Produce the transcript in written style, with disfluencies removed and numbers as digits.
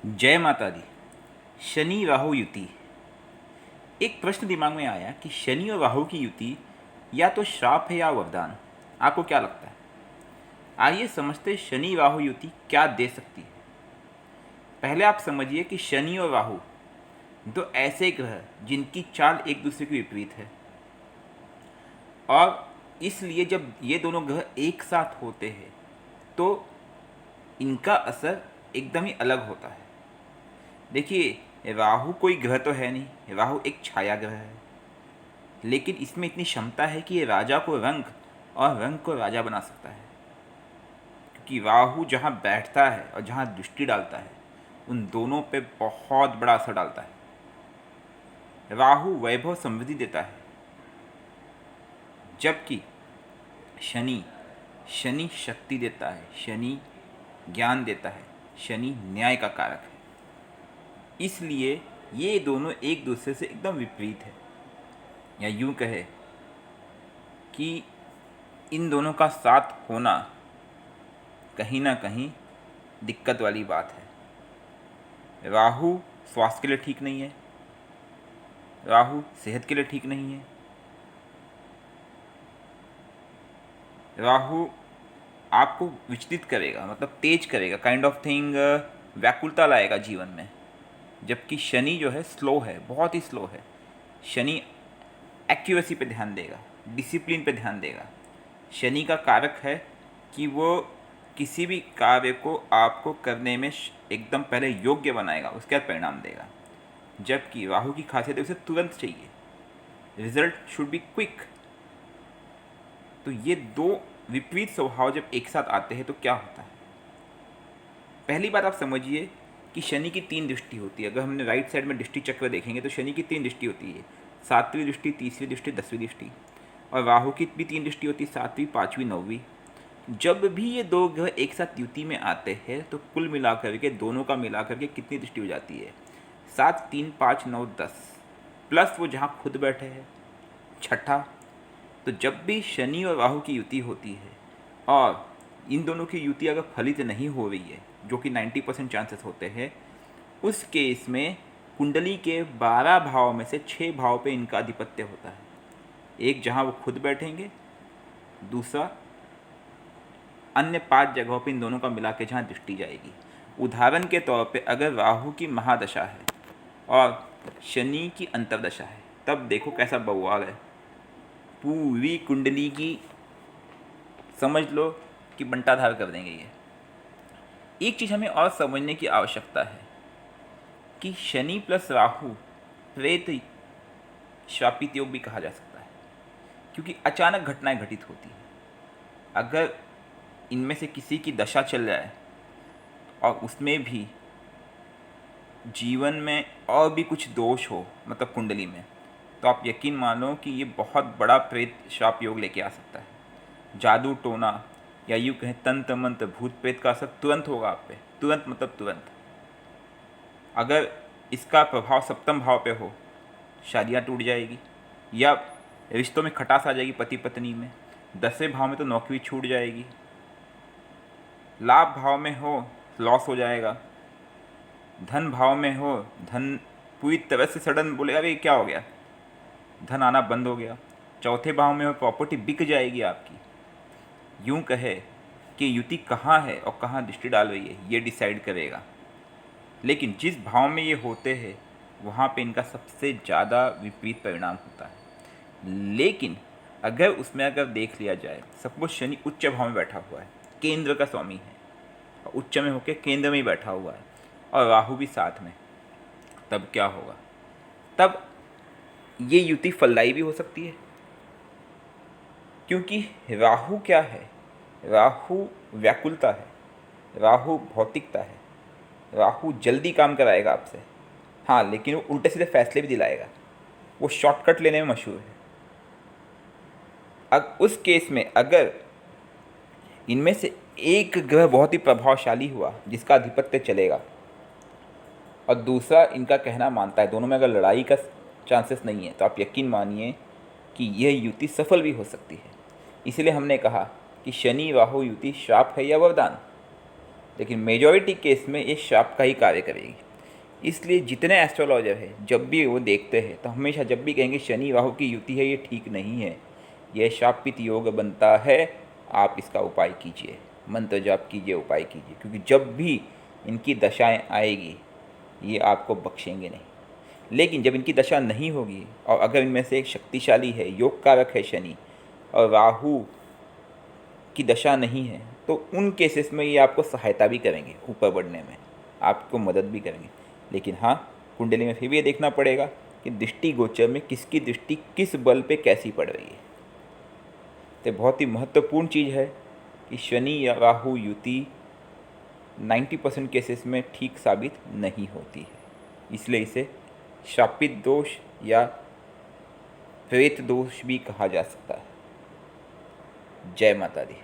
जय माता दी। शनि राहु युति। एक प्रश्न दिमाग में आया कि शनि और राहु की युति या तो श्राप है या वरदान। आपको क्या लगता है? आइए समझते शनि राहु युति क्या दे सकती है। पहले आप समझिए कि शनि और राहु दो ऐसे ग्रह जिनकी चाल एक दूसरे के विपरीत है, और इसलिए जब ये दोनों ग्रह एक साथ होते हैं तो इनका असर एकदम ही अलग होता है। देखिए, राहु कोई ग्रह तो है नहीं, राहु एक छाया ग्रह है, लेकिन इसमें इतनी क्षमता है कि ये राजा को रंग और रंग को राजा बना सकता है। क्योंकि राहु जहाँ बैठता है और जहाँ दृष्टि डालता है उन दोनों पे बहुत बड़ा असर डालता है। राहु वैभव समृद्धि देता है, जबकि शनि शनि शक्ति देता है, शनि ज्ञान देता है, शनि न्याय का कारक है। इसलिए ये दोनों एक दूसरे से एकदम विपरीत है, या यूँ कहे कि इन दोनों का साथ होना कहीं ना कहीं दिक्कत वाली बात है। राहु स्वास्थ्य के लिए ठीक नहीं है, राहु सेहत के लिए ठीक नहीं है, राहु आपको विचलित करेगा, मतलब तेज करेगा, काइंड ऑफ थिंग, व्याकुलता लाएगा जीवन में। जबकि शनि जो है स्लो है, बहुत ही स्लो है। शनि एक्यूरेसी पे ध्यान देगा, डिसिप्लिन पे ध्यान देगा। शनि का कारक है कि वो किसी भी कार्य को आपको करने में एकदम पहले योग्य बनाएगा, उसके बाद परिणाम देगा। जबकि राहु की खासियत है उसे तुरंत चाहिए, रिजल्ट शुड बी क्विक। तो ये दो विपरीत स्वभाव जब एक साथ आते हैं तो क्या होता है? पहली बात आप समझिए कि शनि की 3 दृष्टि होती है। अगर हमने राइट साइड में दृष्टि चक्र देखेंगे तो शनि की 3 दृष्टि होती है, 7वीं दृष्टि, 30वीं दृष्टि, 10वीं दृष्टि। और राहु की भी 3 दृष्टि होती है, 7वीं, 5वीं, 9वीं। जब भी ये दो ग्रह एक साथ युति में आते हैं तो कुल मिलाकर के दोनों का मिलाकर के कितनी दृष्टि हो जाती है? 7, 3, 5, 9, 10, प्लस वो जहाँ खुद बैठे हैं छठा। तो जब भी शनि और राहु की युति होती है और इन दोनों की युति अगर फलित नहीं हो रही है, जो कि 90% चांसेस होते हैं, उस केस में कुंडली के 12 भाव में से 6 भाव पे इनका आधिपत्य होता है। एक जहाँ वो खुद बैठेंगे, दूसरा अन्य 5 जगहों पे इन दोनों का मिला के जहाँ दृष्टि जाएगी। उदाहरण के तौर पे अगर राहु की महादशा है और शनि की अंतर्दशा है, तब देखो कैसा बवाल है। पूरी कुंडली की समझ लो कि बंटाधार कर देंगे ये। एक चीज़ हमें और समझने की आवश्यकता है कि शनि प्लस राहु प्रेत श्रापित योग भी कहा जा सकता है, क्योंकि अचानक घटनाएं घटित होती हैं। अगर इनमें से किसी की दशा चल जाए और उसमें भी जीवन में और भी कुछ दोष हो, मतलब कुंडली में, तो आप यकीन मानो कि ये बहुत बड़ा प्रेत श्राप योग लेके आ सकता है। जादू टोना या यूँ कहें तंत्र मंत्र भूत प्रेत का असर तुरंत होगा आप पे, तुरंत मतलब तुरंत। अगर इसका प्रभाव सप्तम भाव पे हो, शादियाँ टूट जाएगी या रिश्तों में खटास आ जाएगी पति पत्नी में। 10वें भाव में तो नौकरी छूट जाएगी। लाभ भाव में हो लॉस हो जाएगा। धन भाव में हो, धन पूरी तरह से सडन बोले अरे क्या हो गया, धन आना बंद हो गया। चौथे भाव में हो प्रॉपर्टी बिक जाएगी आपकी। यूँ कहे कि युति कहाँ है और कहाँ दृष्टि डाल रही है ये डिसाइड करेगा। लेकिन जिस भाव में ये होते हैं वहाँ पे इनका सबसे ज़्यादा विपरीत परिणाम होता है। लेकिन अगर उसमें अगर देख लिया जाए, सपोज शनि उच्च भाव में बैठा हुआ है, केंद्र का स्वामी है, और उच्च में होकर केंद्र में ही बैठा हुआ है, और राहु भी साथ में, तब क्या होगा? तब ये युति फलदायी भी हो सकती है। क्योंकि राहु क्या है? राहु व्याकुलता है, राहु भौतिकता है, राहु जल्दी काम कराएगा आपसे। हाँ, लेकिन वो उल्टे सीधे फैसले भी दिलाएगा, वो शॉर्टकट लेने में मशहूर है। अब उस केस में अगर इनमें से एक ग्रह बहुत ही प्रभावशाली हुआ जिसका आधिपत्य चलेगा, और दूसरा इनका कहना मानता है, दोनों में अगर लड़ाई का चांसेस नहीं है, तो आप यकीन मानिए कि यह युति सफल भी हो सकती है। इसलिए हमने कहा कि शनि राहु युति श्राप है या वरदान। लेकिन मेजॉरिटी केस में ये शाप का ही कार्य करेगी। इसलिए जितने एस्ट्रोलॉजर है जब भी वो देखते हैं तो हमेशा जब भी कहेंगे शनि राहु की युति है, ये ठीक नहीं है, यह शापित योग बनता है, आप इसका उपाय कीजिए, मंत्र जाप कीजिए, उपाय कीजिए, क्योंकि जब भी इनकी दशाएं आएगी ये आपको बख्शेंगे नहीं। लेकिन जब इनकी दशा नहीं होगी और अगर इनमें से एक शक्तिशाली है, योग कारक है शनि, और राहु की दशा नहीं है, तो उन केसेस में ये आपको सहायता भी करेंगे ऊपर बढ़ने में, आपको मदद भी करेंगे। लेकिन हाँ, कुंडली में फिर भी ये देखना पड़ेगा कि दृष्टि गोचर में किसकी दृष्टि किस बल पे कैसी पड़ रही है। तो बहुत ही महत्वपूर्ण चीज़ है कि शनि या राहु युति 90% केसेस में ठीक साबित नहीं होती है, इसलिए इसे शापित दोष या प्रेत दोष भी कहा जा सकता है। जय माता दी।